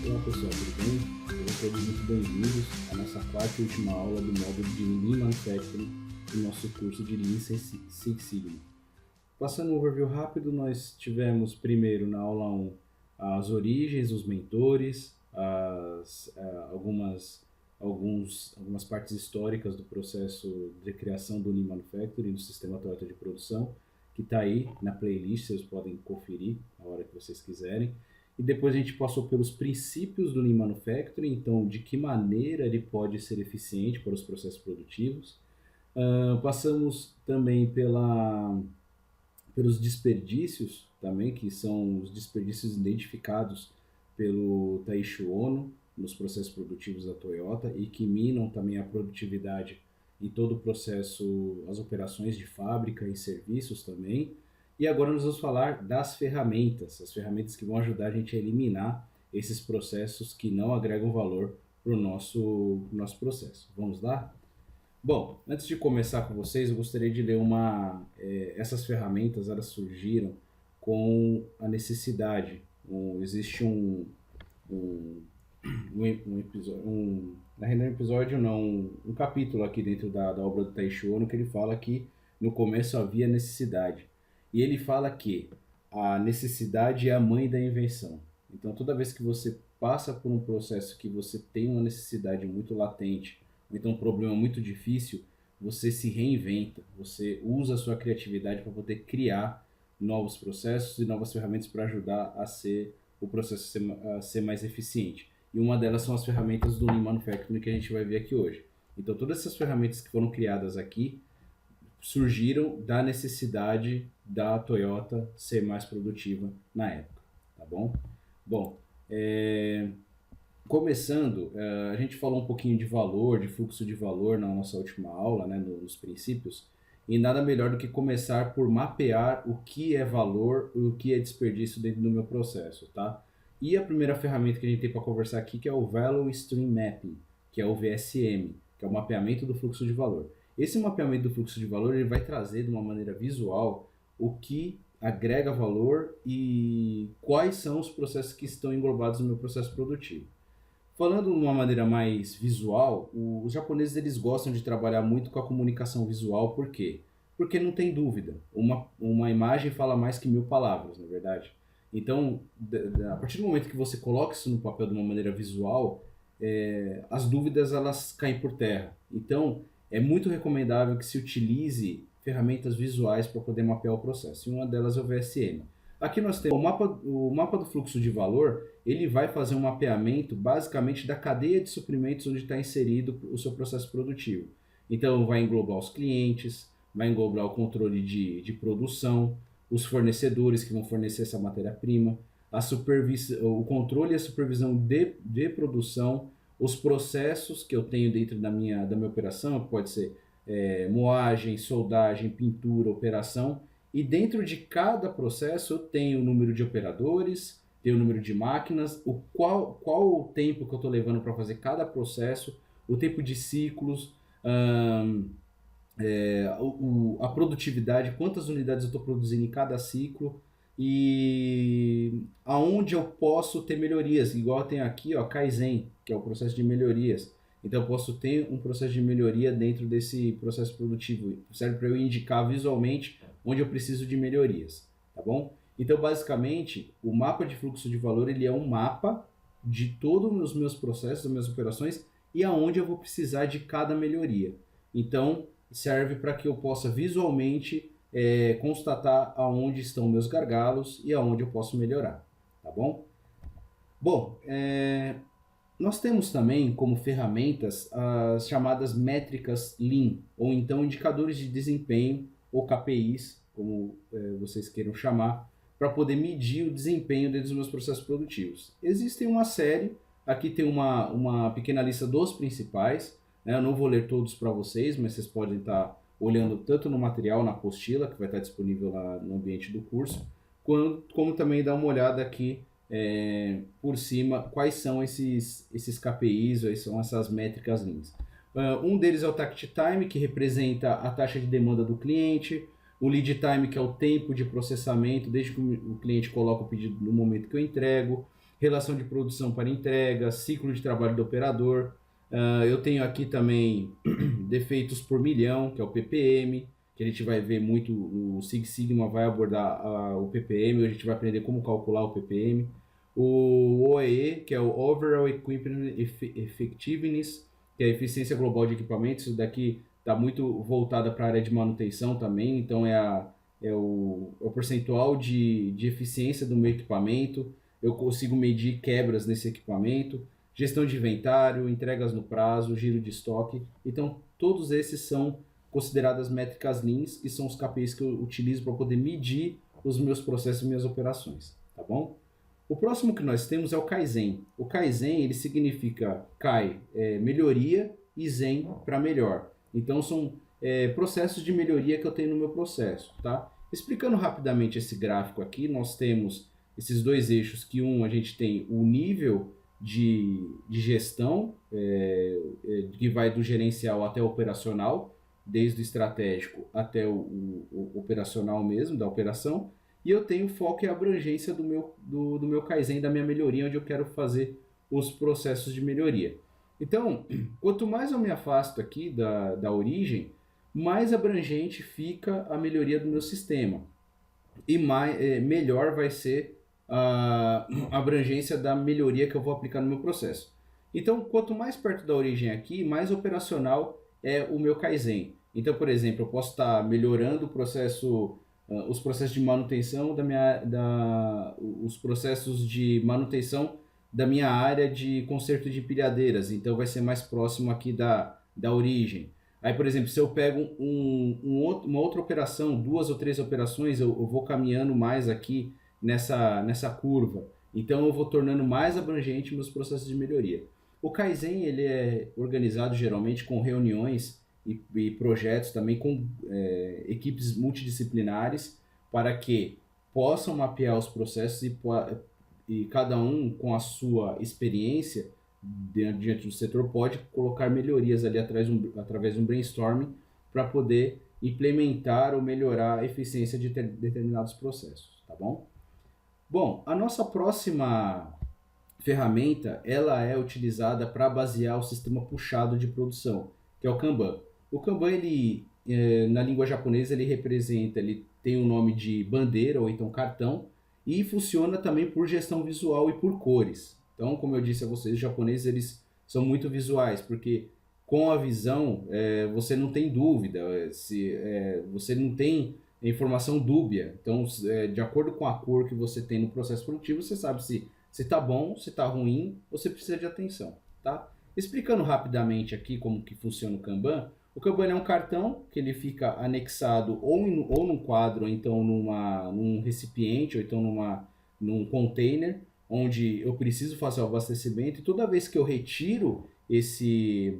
Olá pessoal, tudo bem? Sejam todos muito bem-vindos à nossa quarta e última aula do módulo de Lean Manufacturing do nosso curso de Lean Six Sigma. Passando um overview rápido, nós tivemos primeiro na aula 1 as origens, os mentores, algumas partes históricas do processo de criação do Lean Manufacturing do sistema Toyota de produção, que está aí na playlist, vocês podem conferir a hora que vocês quiserem. E depois a gente passou pelos princípios do Lean Manufacturing, então de que maneira ele pode ser eficiente para os processos produtivos. Passamos também pelos desperdícios, também, que são os desperdícios identificados pelo Taiichi Ohno nos processos produtivos da Toyota e que minam também a produtividade em todo o processo, as operações de fábrica e serviços também. E agora nós vamos falar das ferramentas, as ferramentas que vão ajudar a gente a eliminar esses processos que não agregam valor para o nosso processo. Vamos lá? Bom, antes de começar com vocês, eu gostaria de ler essas ferramentas, elas surgiram com a necessidade. Existe um capítulo aqui dentro da obra do Taiichi Ohno que ele fala que no começo havia necessidade. E ele fala que a necessidade é a mãe da invenção. Então, toda vez que você passa por um processo que você tem uma necessidade muito latente, ou então um problema muito difícil, você se reinventa, você usa a sua criatividade para poder criar novos processos e novas ferramentas para ajudar o processo a ser mais eficiente. E uma delas são as ferramentas do Lean Manufacturing que a gente vai ver aqui hoje. Então, todas essas ferramentas que foram criadas aqui surgiram da necessidade da Toyota ser mais produtiva na época, tá bom? Bom, começando, a gente falou um pouquinho de valor, de fluxo de valor na nossa última aula, né, nos princípios, e nada melhor do que começar por mapear o que é valor e o que é desperdício dentro do meu processo, tá? E a primeira ferramenta que a gente tem para conversar aqui que é o Value Stream Mapping, que é o VSM, que é o mapeamento do fluxo de valor. Esse mapeamento do fluxo de valor ele vai trazer de uma maneira visual o que agrega valor e quais são os processos que estão englobados no meu processo produtivo. Falando de uma maneira mais visual, os japoneses eles gostam de trabalhar muito com a comunicação visual, por quê? Porque não tem dúvida, uma imagem fala mais que 1000 palavras, na verdade. Então, a partir do momento que você coloca isso no papel de uma maneira visual, as dúvidas elas caem por terra. Então, é muito recomendável que se utilize ferramentas visuais para poder mapear o processo, e uma delas é o VSM. Aqui nós temos o mapa do fluxo de valor, ele vai fazer um mapeamento basicamente da cadeia de suprimentos onde está inserido o seu processo produtivo. Então vai englobar os clientes, vai englobar o controle de produção, os fornecedores que vão fornecer essa matéria-prima, o controle e a supervisão de produção, os processos que eu tenho dentro da minha operação, pode ser moagem, soldagem, pintura, operação, e dentro de cada processo eu tenho o número de operadores, tenho o número de máquinas, qual o tempo que eu estou levando para fazer cada processo, o tempo de ciclos, a produtividade, quantas unidades eu estou produzindo em cada ciclo e aonde eu posso ter melhorias, igual tem aqui, ó, Kaizen, que é o processo de melhorias. Então eu posso ter um processo de melhoria dentro desse processo produtivo, serve para eu indicar visualmente onde eu preciso de melhorias, tá bom? Então basicamente o mapa de fluxo de valor ele é um mapa de todos os meus processos, das minhas operações e aonde eu vou precisar de cada melhoria. Então serve para que eu possa visualmente constatar aonde estão meus gargalos e aonde eu posso melhorar, tá bom? Bom, nós temos também como ferramentas as chamadas métricas Lean, ou então indicadores de desempenho, ou KPIs, como vocês queiram chamar, para poder medir o desempenho dentro dos meus processos produtivos. Existem uma série, aqui tem uma pequena lista dos principais, né? Eu não vou ler todos para vocês, mas vocês podem estar olhando tanto no material, na apostila, que vai estar disponível lá no ambiente do curso, como também dar uma olhada aqui por cima, quais são esses KPIs, ou são essas métricas Leans. Um deles é o Takt Time, que representa a taxa de demanda do cliente, o Lead Time, que é o tempo de processamento, desde que o cliente coloca o pedido no momento que eu entrego, relação de produção para entrega, ciclo de trabalho do operador. Eu tenho aqui também defeitos por milhão, que é o PPM, que a gente vai ver muito, o Six Sigma vai abordar o PPM, a gente vai aprender como calcular o PPM. O OEE, que é o Overall Equipment Effectiveness, que é a eficiência global de equipamentos. Isso daqui está muito voltada para a área de manutenção também, então é o percentual de eficiência do meu equipamento, eu consigo medir quebras nesse equipamento, gestão de inventário, entregas no prazo, giro de estoque. Então, todos esses são consideradas métricas Leans, que são os KPIs que eu utilizo para poder medir os meus processos e minhas operações, tá bom? O próximo que nós temos é o Kaizen. O Kaizen, ele significa Kai, melhoria, e Zen para melhor. Então, são processos de melhoria que eu tenho no meu processo, tá? Explicando rapidamente esse gráfico aqui, nós temos esses dois eixos, que a gente tem o nível de gestão, que vai do gerencial até o operacional, desde o estratégico até o operacional mesmo, da operação, e eu tenho foco e abrangência do meu Kaizen, da minha melhoria, onde eu quero fazer os processos de melhoria. Então, quanto mais eu me afasto aqui da origem, mais abrangente fica a melhoria do meu sistema e melhor vai ser a abrangência da melhoria que eu vou aplicar no meu processo. Então, quanto mais perto da origem aqui, mais operacional é o meu Kaizen. Então, por exemplo, eu posso estar melhorando o processo, os processos de manutenção os processos de manutenção da minha área de conserto de pilhadeiras. Então, vai ser mais próximo aqui da origem. Aí, por exemplo, se eu pego uma outra operação, 2 ou 3 operações, eu vou caminhando mais aqui nessa curva. Então, eu vou tornando mais abrangente meus processos de melhoria. O Kaizen, ele é organizado geralmente com reuniões e projetos também com equipes multidisciplinares para que possam mapear os processos e cada um com a sua experiência diante do setor pode colocar melhorias ali através de um brainstorming para poder implementar ou melhorar a eficiência de determinados processos, tá bom? Bom, a nossa próxima ferramenta, ela é utilizada para basear o sistema puxado de produção, que é o Kanban. O Kanban, ele, na língua japonesa, ele tem o nome de bandeira ou então cartão e funciona também por gestão visual e por cores. Então, como eu disse a vocês, os japoneses eles são muito visuais, porque com a visão você não tem dúvida, você não tem informação dúbia. Então, de acordo com a cor que você tem no processo produtivo, você sabe se está bom, se está ruim, ou se precisa de atenção. Tá? Explicando rapidamente aqui como que funciona o Kanban é um cartão que ele fica anexado ou num quadro, ou então num recipiente, ou então num container, onde eu preciso fazer o abastecimento, e toda vez que eu retiro esse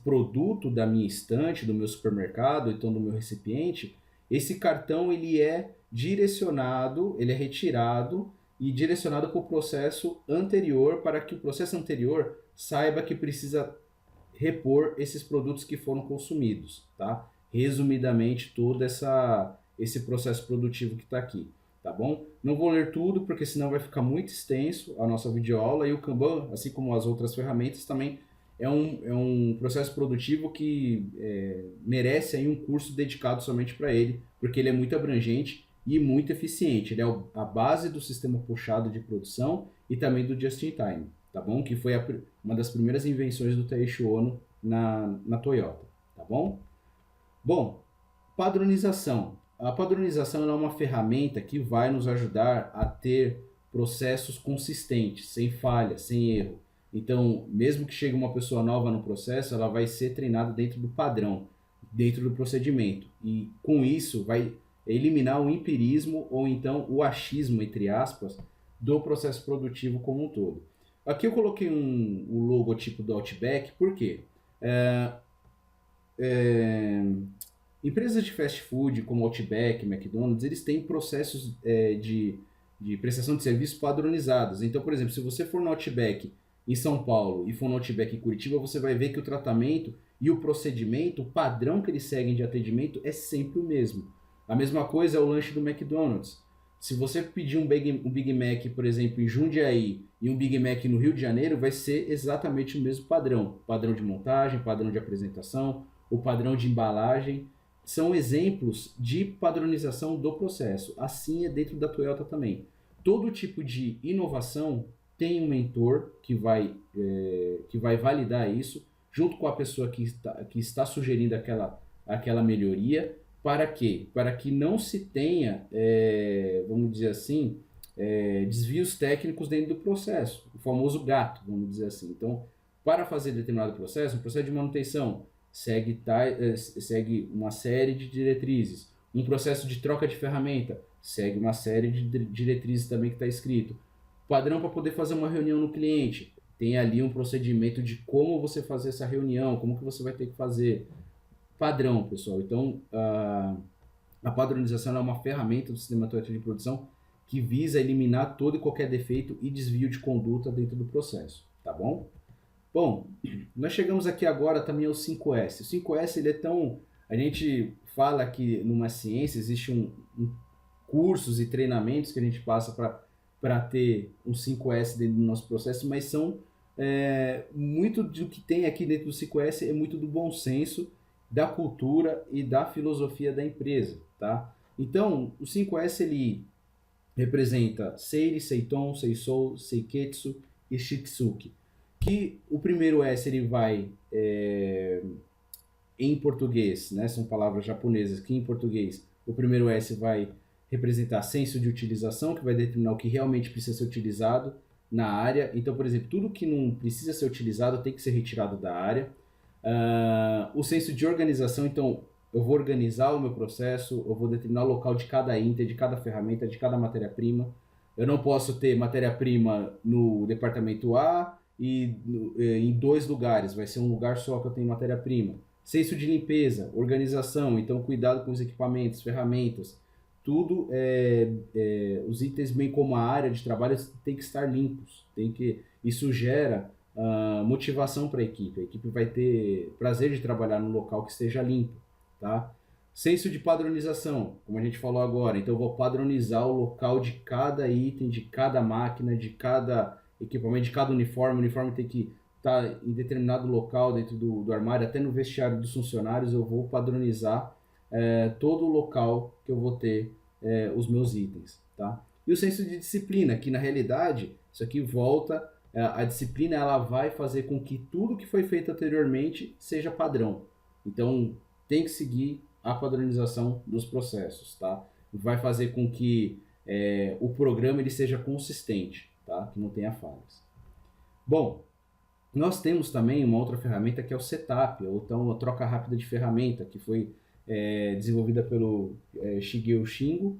produto da minha estante, do meu supermercado, então do meu recipiente, esse cartão ele é direcionado, ele é retirado e direcionado para o processo anterior, para que o processo anterior saiba que precisa repor esses produtos que foram consumidos, tá? Resumidamente, todo esse processo produtivo que está aqui. Tá bom? Não vou ler tudo, porque senão vai ficar muito extenso a nossa videoaula, e o Kanban, assim como as outras ferramentas, também é um processo produtivo que merece aí um curso dedicado somente para ele, porque ele é muito abrangente e muito eficiente. Ele é a base do sistema puxado de produção e também do Just-in-Time, tá bom? Que foi uma das primeiras invenções do Taiichi Ohno na Toyota, tá bom? Bom, padronização. A padronização é uma ferramenta que vai nos ajudar a ter processos consistentes, sem falha, sem erro. Então, mesmo que chegue uma pessoa nova no processo, ela vai ser treinada dentro do padrão, dentro do procedimento. E com isso vai eliminar o empirismo ou então o achismo, entre aspas, do processo produtivo como um todo. Aqui eu coloquei o logotipo do Outback, por quê? Empresas de fast food como Outback, McDonald's, eles têm processos de prestação de serviço padronizados. Então, por exemplo, se você for no Outback em São Paulo e for no Outback em Curitiba, você vai ver que o tratamento e o procedimento, o padrão que eles seguem de atendimento é sempre o mesmo. A mesma coisa é o lanche do McDonald's. Se você pedir um Big Mac, por exemplo, em Jundiaí e um Big Mac no Rio de Janeiro, vai ser exatamente o mesmo padrão. Padrão de montagem, padrão de apresentação, o padrão de embalagem. São exemplos de padronização do processo. Assim é dentro da Toyota também. Todo tipo de inovação tem um mentor que vai validar isso, junto com a pessoa que está sugerindo aquela melhoria. Para quê? Para que não se tenha, vamos dizer assim, desvios técnicos dentro do processo. O famoso gato, vamos dizer assim. Então, para fazer determinado processo, um processo de manutenção segue uma série de diretrizes. Um processo de troca de ferramenta segue uma série de diretrizes também que está escrito. Padrão para poder fazer uma reunião no cliente. Tem ali um procedimento de como você fazer essa reunião, como que você vai ter que fazer. Padrão, pessoal. Então, a padronização é uma ferramenta do sistema Toyota de produção que visa eliminar todo e qualquer defeito e desvio de conduta dentro do processo, tá bom? Bom, nós chegamos aqui agora também ao 5S. O 5S, ele é tão... A gente fala que numa ciência existe cursos e treinamentos que a gente passa para ter um 5S dentro do nosso processo, mas são muito do que tem aqui dentro do 5S é muito do bom senso, da cultura e da filosofia da empresa, tá? Então, o 5S, ele representa Seiri, Seiton, Seisou, Seiketsu e Shitsuki. Que o primeiro S, ele vai, em português, né? São palavras japonesas, que em português, o primeiro S vai representar senso de utilização, que vai determinar o que realmente precisa ser utilizado na área. Então, por exemplo, tudo que não precisa ser utilizado tem que ser retirado da área. O senso de organização, então eu vou organizar o meu processo, eu vou determinar o local de cada item, de cada ferramenta, de cada matéria-prima. Eu não posso ter matéria-prima no departamento A e em 2 lugares, vai ser um lugar só que eu tenho matéria-prima. Senso de limpeza, organização, então cuidado com os equipamentos, ferramentas, tudo, os itens bem como a área de trabalho tem que estar limpos, isso gera motivação para a equipe vai ter prazer de trabalhar num local que esteja limpo, tá? Senso de padronização, como a gente falou agora, então eu vou padronizar o local de cada item, de cada máquina, de cada equipamento, de cada uniforme. O uniforme tem que estar em determinado local dentro do armário, até no vestiário dos funcionários eu vou padronizar todo o local que eu vou ter os meus itens, tá? E o senso de disciplina, que na realidade, isso aqui volta... A disciplina, ela vai fazer com que tudo que foi feito anteriormente seja padrão. Então, tem que seguir a padronização dos processos, tá? Vai fazer com que o programa ele seja consistente, tá? Que não tenha falhas. Bom, nós temos também uma outra ferramenta que é o Setup, ou então a troca rápida de ferramenta, que foi desenvolvida pelo Shigeo Shingo,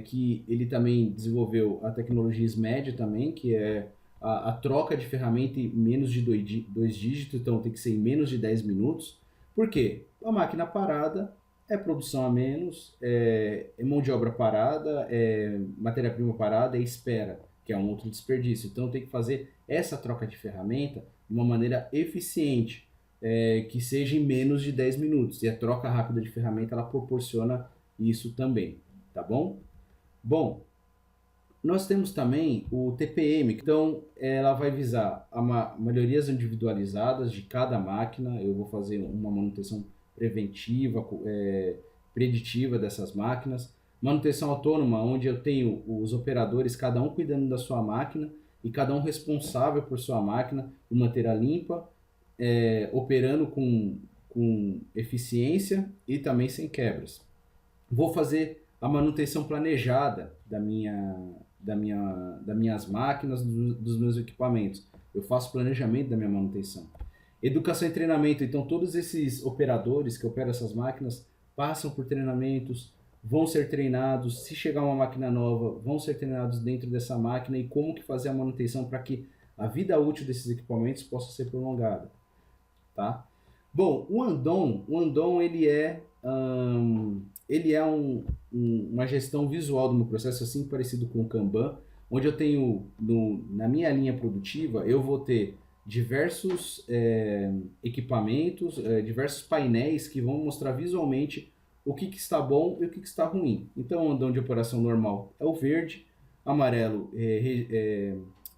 que ele também desenvolveu a tecnologia SMED também, que é a troca de ferramenta em menos de 2 dígitos, então tem que ser em menos de 10 minutos. Por quê? A máquina parada é produção a menos, é mão de obra parada, é matéria-prima parada, é espera, que é um outro desperdício. Então tem que fazer essa troca de ferramenta de uma maneira eficiente, que seja em menos de 10 minutos. E a troca rápida de ferramenta ela proporciona isso também, tá bom? Bom, nós temos também o TPM, então ela vai visar melhorias individualizadas de cada máquina. Eu vou fazer uma manutenção preventiva, preditiva dessas máquinas. Manutenção autônoma, onde eu tenho os operadores, cada um cuidando da sua máquina e cada um responsável por sua máquina, por manter-a limpa, operando com eficiência e também sem quebras. Vou fazer a manutenção planejada das minhas máquinas, dos meus equipamentos. Eu faço planejamento da minha manutenção. Educação e treinamento. Então, todos esses operadores que operam essas máquinas passam por treinamentos, vão ser treinados. Se chegar uma máquina nova, vão ser treinados dentro dessa máquina e como que fazer a manutenção para que a vida útil desses equipamentos possa ser prolongada, tá? Bom, o Andon ele é uma gestão visual do meu processo, assim parecido com o Kanban, onde eu tenho, na minha linha produtiva, eu vou ter diversos equipamentos, diversos painéis que vão mostrar visualmente o que está bom e o que está ruim. Então, o andão de operação normal é o verde, amarelo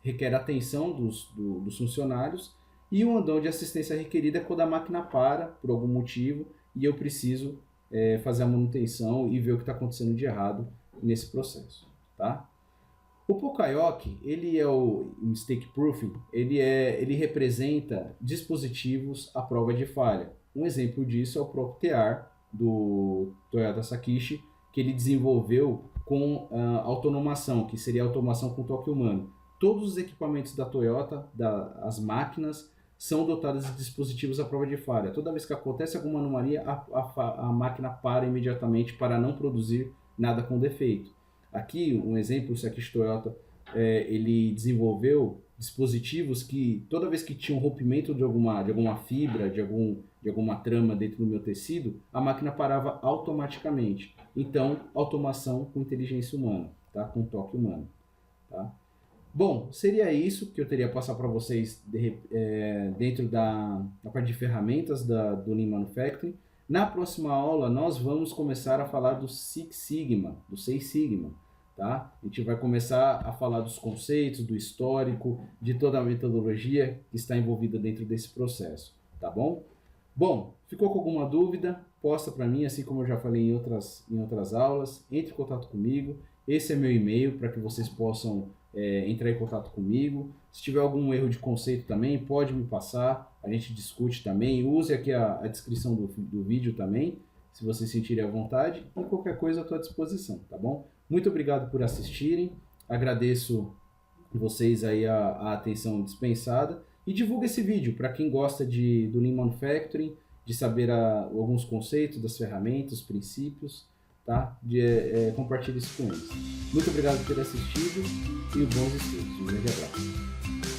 requer atenção dos funcionários, e o andão de assistência requerida é quando a máquina para, por algum motivo, e eu preciso fazer a manutenção e ver o que está acontecendo de errado nesse processo. Tá? O Poka-Yoke, ele é o Mistake Proofing, ele representa dispositivos à prova de falha. Um exemplo disso é o próprio TR do Toyota Sakishi, que ele desenvolveu com automação, que seria automação com toque humano. Todos os equipamentos da Toyota, as máquinas, são dotadas de dispositivos à prova de falha. Toda vez que acontece alguma anomalia, a máquina para imediatamente para não produzir nada com defeito. Aqui, um exemplo, o Sakishi Toyota, ele desenvolveu dispositivos que, toda vez que tinha um rompimento de alguma fibra, de alguma trama dentro do meu tecido, a máquina parava automaticamente. Então, automação com inteligência humana, tá? Com toque humano. Tá? Bom, seria isso que eu teria a passar para vocês dentro da parte de ferramentas do Lean Manufacturing. Na próxima aula, nós vamos começar a falar do Six Sigma, do 6 Sigma. Tá? A gente vai começar a falar dos conceitos, do histórico, de toda a metodologia que está envolvida dentro desse processo. Tá bom? Bom, ficou com alguma dúvida? Posta para mim, assim como eu já falei em outras aulas. Entre em contato comigo. Esse é meu e-mail para que vocês possam entrar em contato comigo. Se tiver algum erro de conceito também, pode me passar. A gente discute também. Use aqui a descrição do vídeo também, se vocês sentirem à vontade. E qualquer coisa eu estou à disposição, tá bom? Muito obrigado por assistirem. Agradeço vocês aí a atenção dispensada. E divulga esse vídeo para quem gosta do Lean Manufacturing, de saber alguns conceitos das ferramentas, princípios, tá? Compartilhe isso com eles. Muito obrigado por ter assistido e bons estudos. Um grande abraço.